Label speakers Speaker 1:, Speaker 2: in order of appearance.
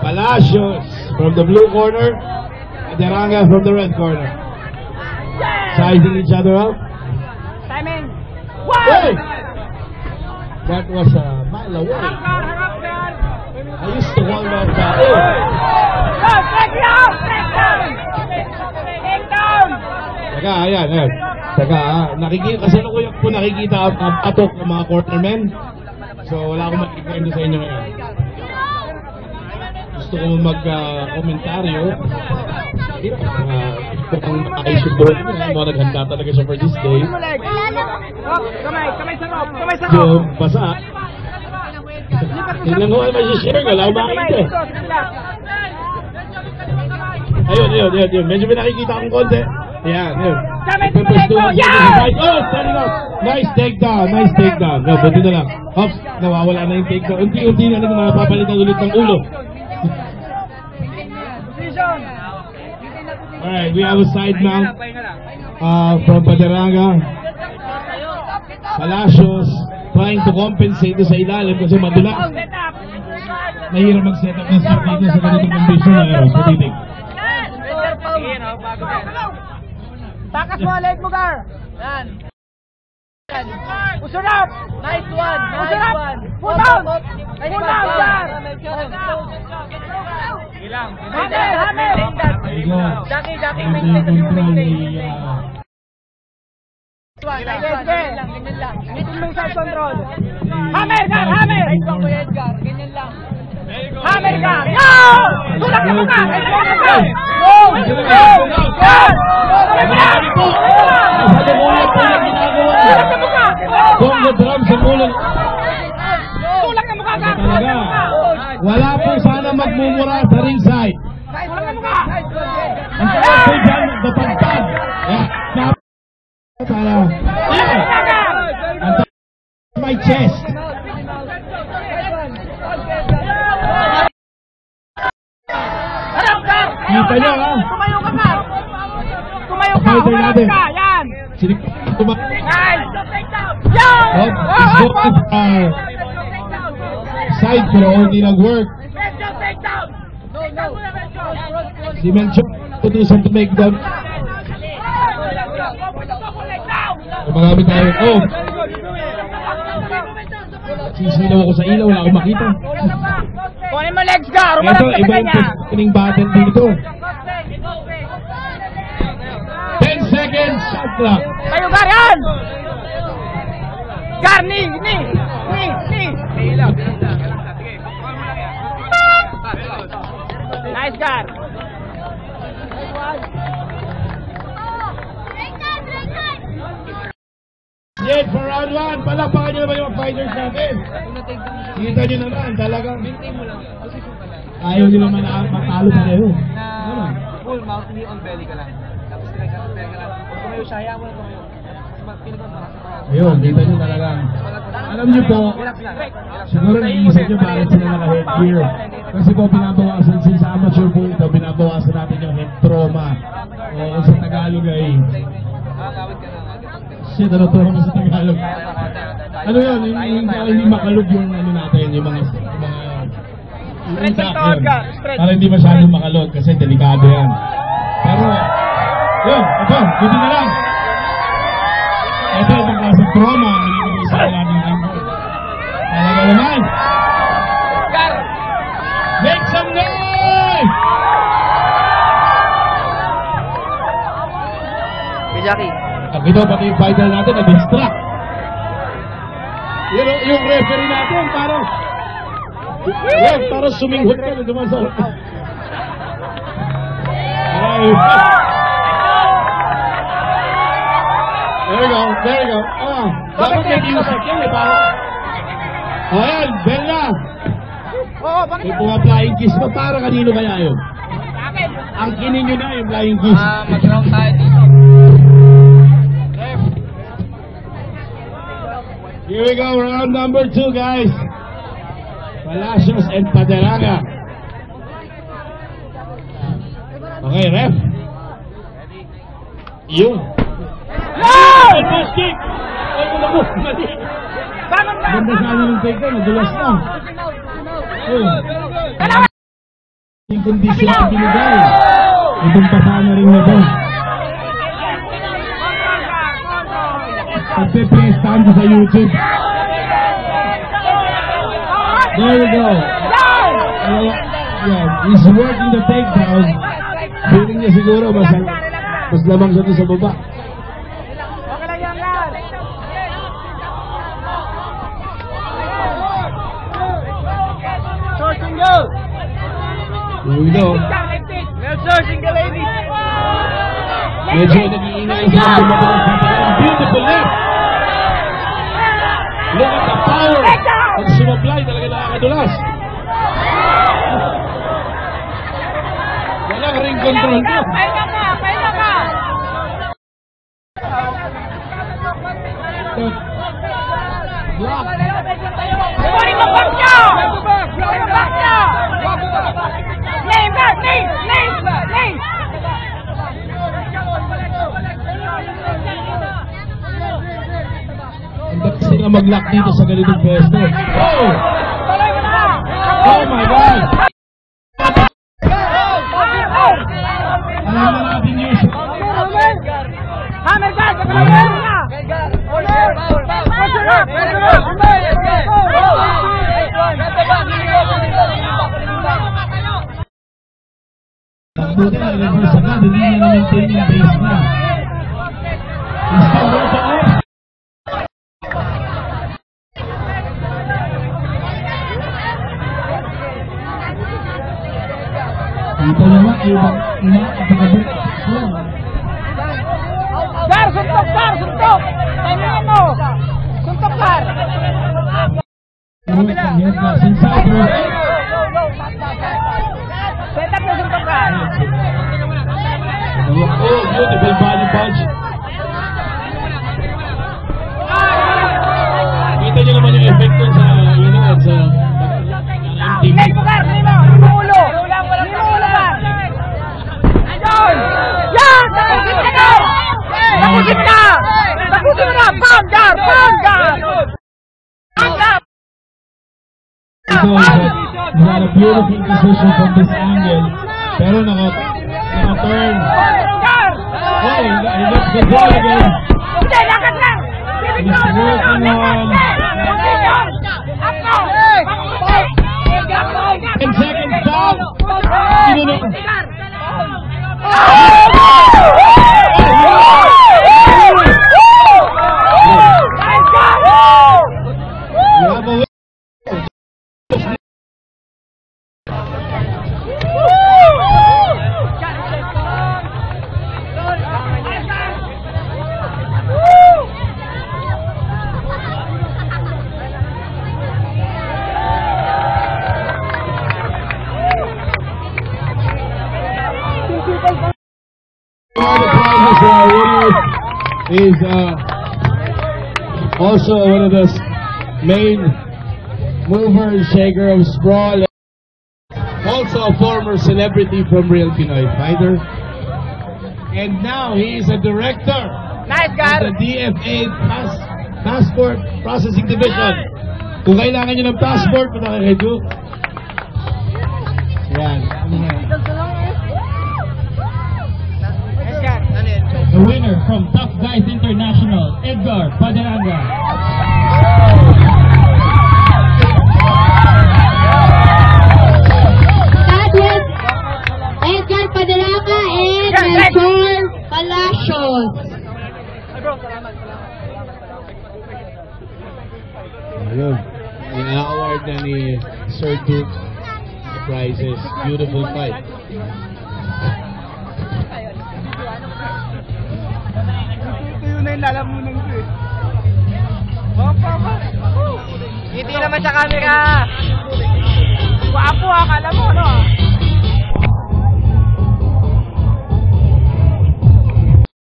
Speaker 1: Palacios from the blue corner, Paderanga from the red corner. Sizing each other up.
Speaker 2: Timing.
Speaker 1: Hey! That was a mile away. I used to want that.
Speaker 2: Take down! Take down! Take down!
Speaker 1: Teka, ayan. Teka, nakikita, kasi po nakikita ang patok ng mga cornermen. So, wala akong makikwento sa inyo ngayon. Gusto ko mag-komentaryo. Gusto kong ayos yung board nila. Mga naghanda talaga siya for this day.
Speaker 2: Kamay sa loob! Kamay sa loob!
Speaker 1: Yung basa. Tingnan ko naman si Sherry. Wala akong makikita. Ayun. Medyo may nakikita akong konti. Ayan, yun. Standing up. Nice takedown. No, buti na lang. Ops, nawawala na yung takedown. Unti-unti na lang napapalitan ulit ng ulo. Alright, we have a side mount from Paderanga. Palacios trying to compensate sa ilalim kasi madulas. Mahirap mag-set up ng start dito sa ganitong condition na aero. Putitig.
Speaker 2: Takas mo, leg mo, Gar! Yan! Push up! Nice one! Push up! Pull down! Pull down, Gar! Ilang! Hammer! Jackie, maintain. Ganyan lang. Ganyan mo yung side control. Hammer, Gar! Hammer! Ganyan lang. Hammer, Gar! Yo! Tulak na mo, Gar! Go!
Speaker 1: Kung the drums sa mulan.
Speaker 2: Tulak na mo, Gar!
Speaker 1: Wala po sana magmumura sa ringside.
Speaker 2: Tulak na mo, Gar!
Speaker 1: Ang sarap po dyan, napagpag. Para, my chest. Kita nyo, ha?
Speaker 2: Tumayo ka, Gar! Tumayo ka! Umalas ka! Yan! Nice! Yo!
Speaker 1: Side pero hindi nag-work. Si Mencho tutusan to make down. Magamit tayo. Oh! Sisilaw ako sa ilaw, wala akong makita.
Speaker 2: Kunin mo legs, Gar!
Speaker 1: Ito,
Speaker 2: Umalas ka
Speaker 1: iba
Speaker 2: sa
Speaker 1: yung
Speaker 2: kanya!
Speaker 1: positioning battle dito. 10 seconds, shot clock.
Speaker 2: Tayo, Gar! Yan! Gar, knee! Nice, Gar!
Speaker 1: Yet for round 1, palakpakan nyo naman yung fighters natin. Kita nyo naman, talagang ayaw nyo naman matalo pareho.
Speaker 3: Na full mouth, knee on belly ka lang. Tapos pinagkakapera ka lang. Kung tumayo siya, hayaan mo na tumayo.
Speaker 1: Ayun, kita nyo talagang. Alam nyo po, siguro naiisip nyo bakit sila naka-headgear. Kasi po binabawasan sa amateur po ito, binabawasan natin yung head trauma. O sa Tagalog ay shit, ano to sa Tagalog? Ano yun? Yung hindi makalog yung ano natin, yung mga para hindi masyadong makalog kasi delikado yan. Pero, yun, ito, buti na lang. Ito, itong klaseng trauma, hindi ko isa na natin ang talaga naman. Make some noise!
Speaker 3: Jackie.
Speaker 1: Ito, pati yung fighter natin, na-distract. Yung referee natin, parang suminghot ka na dumasal. There you go. Dapat may iusap yan, eh, parang. Ayan, Bella. May mga flying kiss pa, para kanino kaya yun? Ang kinin nyo na yung flying kiss.
Speaker 3: Mag-round tayo dito.
Speaker 1: Here we go, round number 2, guys. Palacios and Paderanga. Okay, ref. Yun. First kick! Ay, wala mo. Mali. Ganda sana ng take down. Nadulas na. kondisyon na binigay. Itong pasana rin na to. Pagpe-prestahan ko sa YouTube. There we go. Yeah, he's working the takedown. Feeling niya siguro mas lamang siya sa baba.
Speaker 2: Okay lang yan, Gar. Short and go.
Speaker 1: Here we go.
Speaker 2: Short and go, ladies.
Speaker 1: Medyo nag-iingay sa baba. Beautiful left. Look at the power. Pag sumablay, talaga nakakadulas. Walang ring control to.
Speaker 2: Pahinga ka.
Speaker 1: Block.
Speaker 2: Pwede mo back niya! Name, Gar! Name!
Speaker 1: Ang dapat sila mag-lock dito sa ganitong pwesto. Oh! Oh my God! Alam na natin yun.
Speaker 2: Hammer, Gar!
Speaker 1: Buti na reverse agad, hindi niya na-maintain yung base na. Still worth it. Ito naman, ipakabit.
Speaker 2: Gar, suntok! Timingin mo! Suntok, Gar!
Speaker 1: Sensado.
Speaker 2: Set up yung suntok, Gar!
Speaker 1: Oh, beautiful body punch. Kita niyo naman yung effect sa
Speaker 2: Name mo, Gar! Name mo ulo! Gar! Ayun! Yan! Tapusin ka! Tapusin mo na! Pound, Gar!
Speaker 1: Ito is a beautiful position from this angle. Pero naka-turn. Oh, he looks the ball again.
Speaker 2: Hindi, lakad lang!
Speaker 1: He's working on 10 seconds down. You have a win. All the prizes winners is also one of the main mover and shaker of Sprawl. Also a former celebrity from Real Pinoy Fighter. And now he is a director
Speaker 2: Nice,
Speaker 1: of
Speaker 2: Gar!
Speaker 1: the DFA Passport Processing Division. Kung kailangan nyo ng passport, punta kay Duke. Yan. The winner from Tough Guys International, Edgar Paderanga.
Speaker 4: That was Edgar Paderanga and Melchor Palacios.
Speaker 1: Ayun. I-award na ni Sir Duke the prizes. Beautiful fight.
Speaker 2: Ito na yung lalamunan ko eh. Hindi naman sa camera. Wapo, akala mo, no?